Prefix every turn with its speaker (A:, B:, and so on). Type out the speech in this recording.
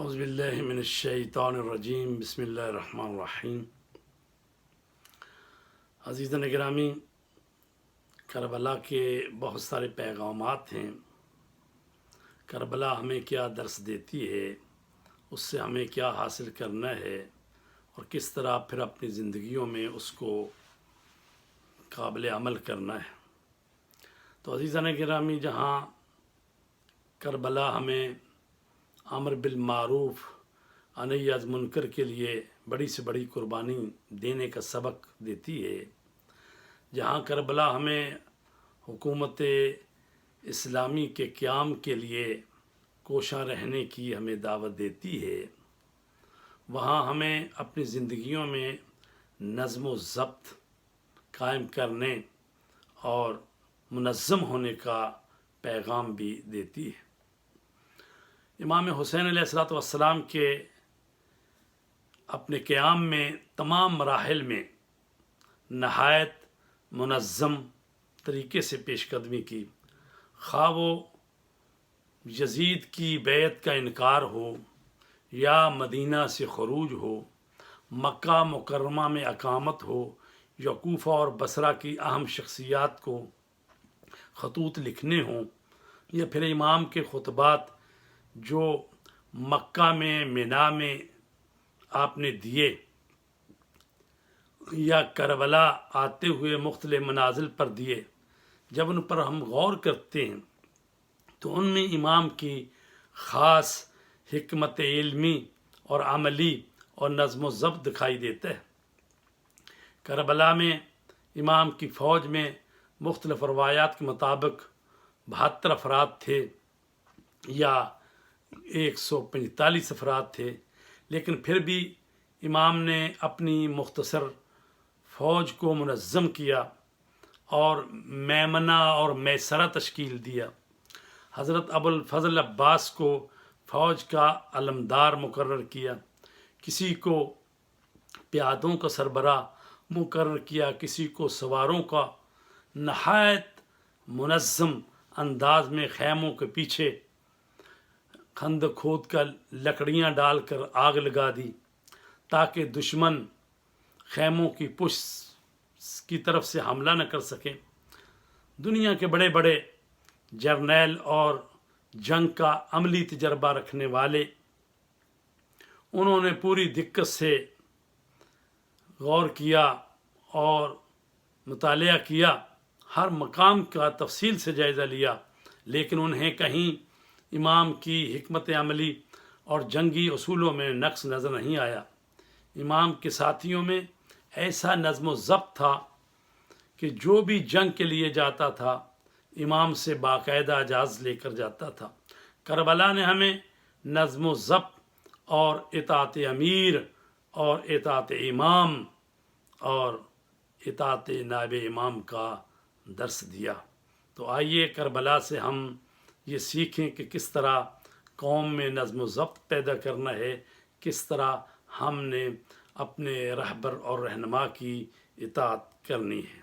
A: اعوذ باللہ من الشیطان الرجیم بسم اللہ الرحمن الرحیم۔ عزیزان گرامی، کربلا کے بہت سارے پیغامات ہیں۔ کربلا ہمیں کیا درس دیتی ہے، اس سے ہمیں کیا حاصل کرنا ہے اور کس طرح پھر اپنی زندگیوں میں اس کو قابل عمل کرنا ہے۔ تو عزیزان گرامی، جہاں کربلا ہمیں امر بالمعروف نہی از منکر کے لیے بڑی سے بڑی قربانی دینے کا سبق دیتی ہے، جہاں کربلا ہمیں حکومت اسلامی کے قیام کے لیے کوشاں رہنے کی ہمیں دعوت دیتی ہے، وہاں ہمیں اپنی زندگیوں میں نظم و ضبط قائم کرنے اور منظم ہونے کا پیغام بھی دیتی ہے۔ امام حسین علیہ السلام کے اپنے قیام میں تمام مراحل میں نہایت منظم طریقے سے پیش قدمی کی، خواہ وہ یزید کی بیعت کا انکار ہو یا مدینہ سے خروج ہو، مکہ مکرمہ میں اقامت ہو یا کوفہ اور بصرہ کی اہم شخصیات کو خطوط لکھنے ہوں، یا پھر امام کے خطبات جو مکہ میں مینا میں آپ نے دیے، یا کربلا آتے ہوئے مختلف منازل پر دیے، جب ان پر ہم غور کرتے ہیں تو ان میں امام کی خاص حکمت علمی اور عملی اور نظم و ضبط دکھائی دیتا ہے۔ کربلا میں امام کی فوج میں مختلف روایات کے مطابق 72 افراد تھے یا 145 افراد تھے، لیکن پھر بھی امام نے اپنی مختصر فوج کو منظم کیا اور میمنہ اور میسرہ تشکیل دیا۔ حضرت ابو الفضل عباس کو فوج کا علمدار مقرر کیا، کسی کو پیادوں کا سربراہ مقرر کیا، کسی کو سواروں کا۔ نہایت منظم انداز میں خیموں کے پیچھے خندق کھود کر لکڑیاں ڈال کر آگ لگا دی تاکہ دشمن خیموں کی پشت کی طرف سے حملہ نہ کر سکیں۔ دنیا کے بڑے بڑے جرنیل اور جنگ کا عملی تجربہ رکھنے والے، انہوں نے پوری دقت سے غور کیا اور مطالعہ کیا، ہر مقام کا تفصیل سے جائزہ لیا، لیکن انہیں کہیں امام کی حکمت عملی اور جنگی اصولوں میں نقص نظر نہیں آیا۔ امام کے ساتھیوں میں ایسا نظم و ضبط تھا کہ جو بھی جنگ کے لیے جاتا تھا امام سے باقاعدہ اجازت لے کر جاتا تھا۔ کربلا نے ہمیں نظم و ضبط اور اطاعت امیر اور اطاعت امام اور اطاعت نائب امام کا درس دیا۔ تو آئیے کربلا سے ہم یہ سیکھیں کہ کس طرح قوم میں نظم و ضبط پیدا کرنا ہے، کس طرح ہم نے اپنے رہبر اور رہنما کی اطاعت کرنی ہے۔